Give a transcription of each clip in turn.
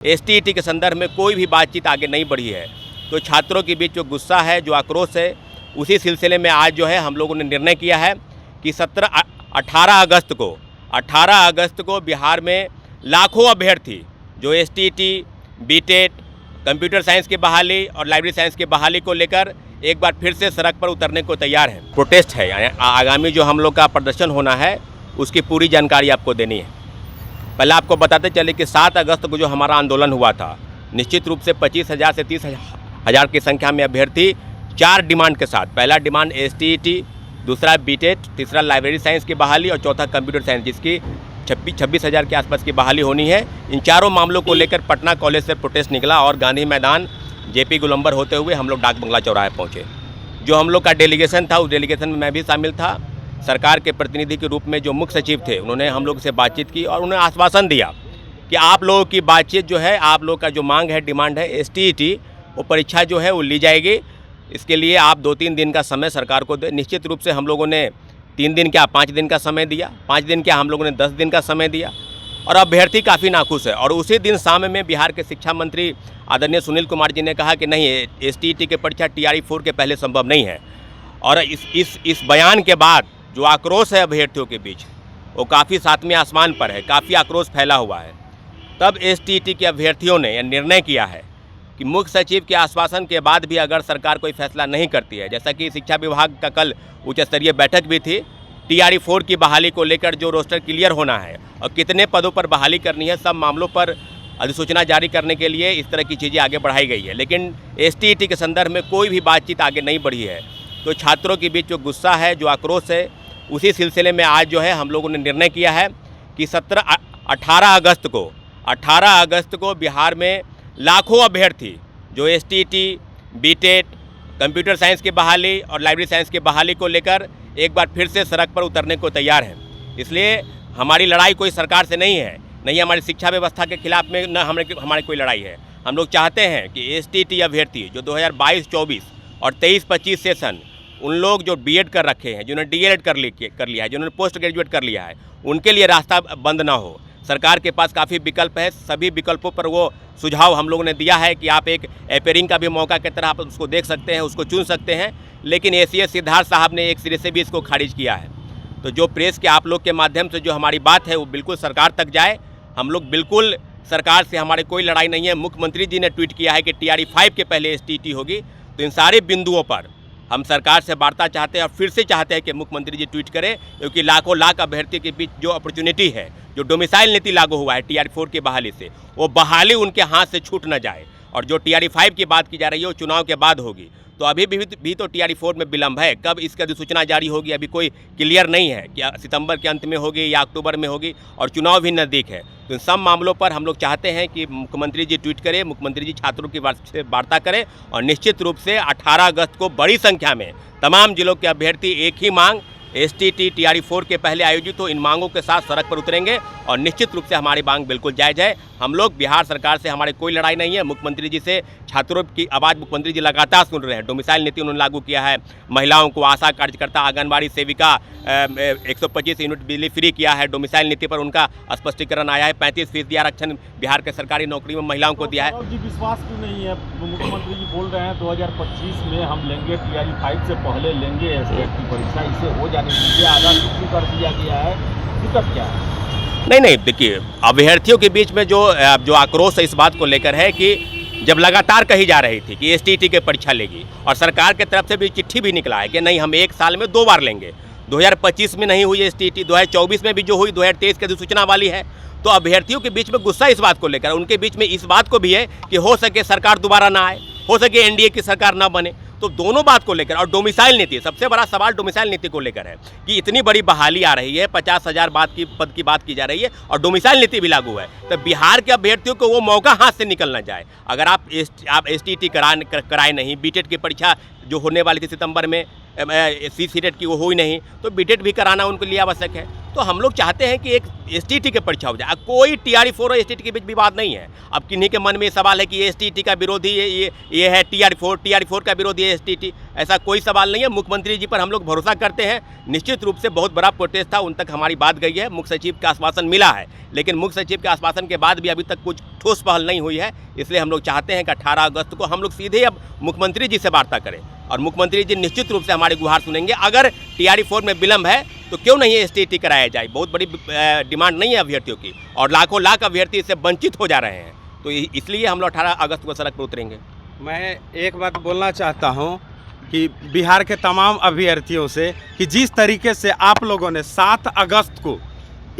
STET के संदर्भ में कोई भी बातचीत आगे नहीं बढ़ी है। तो छात्रों के बीच जो गुस्सा है, जो आक्रोश है, उसी सिलसिले में आज जो है हम लोगों ने निर्णय किया है कि 18 अगस्त को बिहार में लाखों अभ्यर्थी जो एसटीईटी, बीटेट, कंप्यूटर साइंस की बहाली और लाइब्रेरी साइंस की बहाली को लेकर एक बार फिर से सड़क पर उतरने को तैयार हैं। प्रोटेस्ट है, आगामी जो हम लोग का प्रदर्शन होना है उसकी पूरी जानकारी आपको देनी है। पहले आपको बताते चले कि 7 अगस्त को जो हमारा आंदोलन हुआ था, निश्चित रूप से 25,000 से 30,000 की संख्या में अभ्यर्थी 4 डिमांड के साथ, पहला डिमांड एसटीईटी, दूसरा बीटेट, तीसरा लाइब्रेरी साइंस की बहाली और चौथा कंप्यूटर साइंस, जिसकी 26,000 के आसपास की बहाली होनी है। इन चारों मामलों को लेकर पटना कॉलेज से प्रोटेस्ट निकला और गांधी मैदान जेपी गोलंबर होते हुए हम लोग डाक बंगला चौराहे पहुँचे। जो हम लोग का डेलीगेशन था, उस डेलीगेशन में मैं भी शामिल था। सरकार के प्रतिनिधि के रूप में जो मुख्य सचिव थे, उन्होंने हम लोग से बातचीत की और उन्हें आश्वासन दिया कि आप लोगों की बातचीत जो है, आप लोग का जो मांग है, डिमांड है एसटीईटी, वो परीक्षा जो है वो ली जाएगी। इसके लिए आप 2-3 दिन का समय सरकार को दे। निश्चित रूप से हम लोगों ने 3 दिन क्या 5 दिन का समय दिया, 5 दिन क्या हम लोगों ने 10 दिन का समय दिया और अभ्यर्थी काफ़ी नाखुश है। और उसी दिन शाम में बिहार के शिक्षा मंत्री आदरणीय सुनील कुमार जी ने कहा कि नहीं, एसटीईटी की परीक्षा TRE 4 के पहले संभव नहीं है। और इस बयान के बाद जो आक्रोश है अभ्यर्थियों के बीच, वो काफ़ी सातवें आसमान पर है, काफ़ी आक्रोश फैला हुआ है। तब एसटीईटी के अभ्यर्थियों ने यह निर्णय किया है कि मुख्य सचिव के आश्वासन के बाद भी अगर सरकार कोई फैसला नहीं करती है, जैसा कि शिक्षा विभाग का कल उच्च स्तरीय बैठक भी थी, TRE 4 की बहाली को लेकर जो रोस्टर क्लियर होना है और कितने पदों पर बहाली करनी है, सब मामलों पर अधिसूचना जारी करने के लिए इस तरह की चीज़ें आगे बढ़ाई गई है। लेकिन एसटीईटी के संदर्भ में कोई भी बातचीत आगे नहीं बढ़ी है। तो छात्रों के बीच जो गुस्सा है, जो आक्रोश है, उसी सिलसिले में आज जो है हम लोगों ने निर्णय किया है कि 18 अगस्त को बिहार में लाखों अभ्यर्थी जो एसटीईटी, बीटेट, कंप्यूटर साइंस की बहाली और लाइब्रेरी साइंस की बहाली को लेकर एक बार फिर से सड़क पर उतरने को तैयार हैं। इसलिए हमारी लड़ाई कोई सरकार से नहीं है, नहीं हमारी शिक्षा व्यवस्था के खिलाफ में, न हमारी कोई लड़ाई है। हम लोग चाहते हैं कि एसटीईटी अभ्यर्थी जो 2022-24 और 23-25 सेशन, उन लोग जो बीएड कर रखे हैं, जिन्होंने डीएलएड कर लिया है, जिन्होंने पोस्ट ग्रेजुएट कर लिया है, उनके लिए रास्ता बंद ना हो। सरकार के पास काफ़ी विकल्प है, सभी विकल्पों पर वो सुझाव हम लोगों ने दिया है कि आप एक एपेयरिंग का भी मौका की तरह आप उसको देख सकते हैं, उसको चुन सकते हैं। लेकिन ACS सिद्धार्थ साहब ने एक सिरे से भी इसको खारिज किया है। तो जो प्रेस के आप लोग के माध्यम से जो हमारी बात है वो बिल्कुल सरकार तक जाए। हम लोग बिल्कुल, सरकार से हमारी कोई लड़ाई नहीं है। मुख्यमंत्री जी ने ट्वीट किया है कि TRE 5 के पहले एसटीईटी होगी। तो इन सारे बिंदुओं पर हम सरकार से वार्ता चाहते हैं और फिर से चाहते हैं कि मुख्यमंत्री जी ट्वीट करें, क्योंकि लाखों लाख अभ्यर्थी के बीच जो अपॉर्चुनिटी है, जो डोमिसाइल नीति लागू हुआ है TRE 4 की बहाली से, वो बहाली उनके हाथ से छूट न जाए। और जो TRE 5 की बात की जा रही है वो चुनाव के बाद होगी। तो अभी भी तो TRE 4 में विलम्ब है, कब इसकी अधिसूचना जारी होगी अभी कोई क्लियर नहीं है कि सितंबर के अंत में होगी या अक्टूबर में होगी, और चुनाव भी नज़दीक है। तो इन सब मामलों पर हम लोग चाहते हैं कि मुख्यमंत्री जी ट्वीट करें, मुख्यमंत्री जी छात्रों की से वार्ता करें और निश्चित रूप से 18 अगस्त को बड़ी संख्या में तमाम जिलों के अभ्यर्थी एक ही मांग, एसटीईटी TRE 4 के पहले आयोजित हो, इन मांगों के साथ सड़क पर उतरेंगे। और निश्चित रूप से हमारी मांग बिल्कुल जायज़ है। हम लोग बिहार सरकार से हमारी कोई लड़ाई नहीं है। मुख्यमंत्री जी से छात्रों की आवाज़ मुख्यमंत्री जी लगातार सुन रहे हैं। डोमिसाइल नीति उन्होंने लागू किया है, महिलाओं को, आशा कार्यकर्ता, आंगनबाड़ी सेविका 125 यूनिट बिजली फ्री किया है। डोमिसाइल नीति पर उनका स्पष्टीकरण आया है। 35% आरक्षण बिहार के सरकारी नौकरी में महिलाओं को दिया है। जी विश्वास क्यों नहीं है? मुख्यमंत्री जी बोल रहे हैं 2025 में हम लेंगे, TRE 5 से पहले लेंगे एसटेट की परीक्षा, इसे हो जाने दीजिए। आधा शुरू कर दिया गया है, दिक्कत क्या है? नहीं, देखिए, अभ्यर्थियों के बीच में जो आक्रोश है इस बात को लेकर है कि जब लगातार कही जा रही थी कि एसटीईटी की परीक्षा लेगी और सरकार की तरफ से भी चिट्ठी भी निकला है कि नहीं, हम 1 साल में 2 बार लेंगे। 2025 में नहीं हुई एसटीईटी, 2024 में भी जो हुई 2023 की अधिसूचना वाली है। तो अभ्यर्थियों के बीच में गुस्सा इस बात को लेकर, उनके बीच में इस बात को भी है कि हो सके सरकार दोबारा ना आए, हो सके एनडीए की सरकार ना बने। तो दोनों बात को लेकर, और डोमिसाइल नीति, सबसे बड़ा सवाल डोमिसाइल नीति को लेकर है कि इतनी बड़ी बहाली आ रही है, 50,000 पद की बात की जा रही है और डोमिसाइल नीति भी लागू है। तो बिहार के अभ्यर्थियों को वो मौका हाथ से निकल ना जाए। अगर आप एसटीईटी कराए नहीं, बीटेट की परीक्षा जो होने वाली थी सितंबर में सीटेट की, वो हुई नहीं, तो बीटेट भी कराना उनके लिए आवश्यक है। तो हम लोग चाहते हैं कि एक एसटीटी की परीक्षा हो जाए। कोई TRE-4 और एसटीटी के बीच विवाद नहीं है। अब किन्हीं के मन में ये सवाल है कि एसटीटी का विरोधी ये है TRE-4 का विरोधी है एसटीटी, ऐसा कोई सवाल नहीं है। मुख्यमंत्री जी पर हम लोग भरोसा करते हैं। निश्चित रूप से बहुत बड़ा प्रोटेस्ट था, उन तक हमारी बात गई है, मुख्य सचिव का आश्वासन मिला है, लेकिन मुख्य सचिव के आश्वासन के बाद भी अभी तक कुछ ठोस पहल नहीं हुई है। इसलिए हम लोग चाहते हैं कि 18 अगस्त को हम लोग सीधे अब मुख्यमंत्री जी से वार्ता करें और मुख्यमंत्री जी निश्चित रूप से हमारी गुहार सुनेंगे। अगर TRE-4 में विलम्ब है तो क्यों नहीं एसटीटी कराया जाए। बहुत बड़ी डिमांड नहीं है अभ्यर्थियों की, और लाखों लाख अभ्यर्थी इससे वंचित हो जा रहे हैं। तो इसलिए हम लोग 18 अगस्त को सड़क पर उतरेंगे। मैं एक बात बोलना चाहता हूं कि बिहार के तमाम अभ्यर्थियों से कि जिस तरीके से आप लोगों ने 7 अगस्त को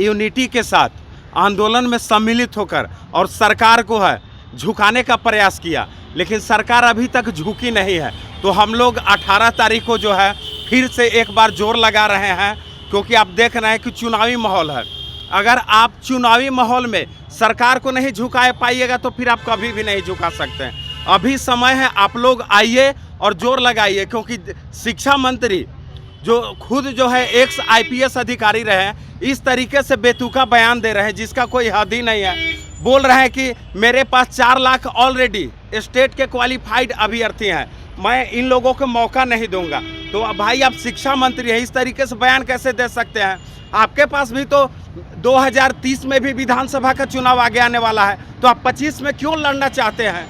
यूनिटी के साथ आंदोलन में सम्मिलित होकर और सरकार को है झुकाने का प्रयास किया, लेकिन सरकार अभी तक झुकी नहीं है, तो हम लोग 18 तारीख को जो है फिर से एक बार जोर लगा रहे हैं, क्योंकि आप देख रहे हैं कि चुनावी माहौल है। अगर आप चुनावी माहौल में सरकार को नहीं झुका पाइएगा तो फिर आप कभी भी नहीं झुका सकते हैं। अभी समय है, आप लोग आइए और जोर लगाइए, क्योंकि शिक्षा मंत्री जो खुद जो है एक्स IPS अधिकारी रहे, इस तरीके से बेतुका बयान दे रहे हैं जिसका कोई हद ही नहीं है। बोल रहे हैं कि मेरे पास 4 लाख ऑलरेडी स्टेट के क्वालिफाइड अभ्यर्थी हैं, मैं इन लोगों को मौका नहीं दूंगा। तो अब भाई आप शिक्षा मंत्री हैं, इस तरीके से बयान कैसे दे सकते हैं? आपके पास भी तो 2030 में भी विधानसभा का चुनाव आगे आने वाला है, तो आप 25 में क्यों लड़ना चाहते हैं?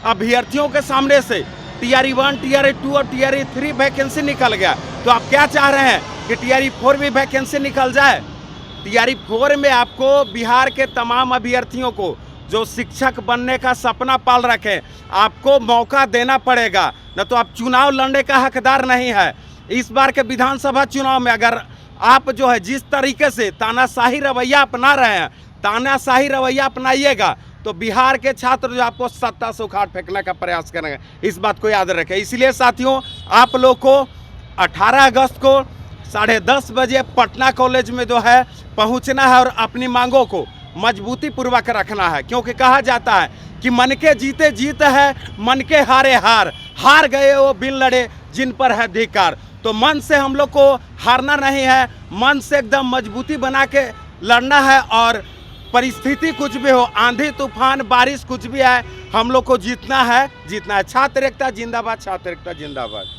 अभ्यर्थियों के सामने से TRE-1, TRE-2 और TRE-3 वैकेंसी निकल गया, तो आप क्या चाह रहे हैं कि TRE-4 भी वैकेंसी निकल जाए? TRE-4 में आपको बिहार के तमाम अभ्यर्थियों को जो शिक्षक बनने का सपना पाल रखे, आपको मौका देना पड़ेगा, न तो आप चुनाव लड़ने का हकदार नहीं है। इस बार के विधानसभा चुनाव में अगर आप जो है जिस तरीके से तानाशाही रवैया अपना रहे हैं, तानाशाही रवैया अपनाइएगा तो बिहार के छात्र जो आपको सत्ता से उखाड़ फेंकने का प्रयास करेंगे, इस बात को याद रखें। इसलिए साथियों, आप लोग को 18 अगस्त को 10:30 बजे पटना कॉलेज में जो है पहुंचना है और अपनी मांगों को मजबूती पूर्वक रखना है, क्योंकि कहा जाता है कि मन के जीते जीत है, मन के हारे हार, हार गए वो बिन लड़े जिन पर है धिक्कार। तो मन से हम लोग को हारना नहीं है, मन से एकदम मजबूती बना के लड़ना है, और परिस्थिति कुछ भी हो, आंधी तूफान बारिश कुछ भी आए, हम लोग को जीतना है, जीतना है। छात्र एकता जिंदाबाद, छात्र एकता जिंदाबाद।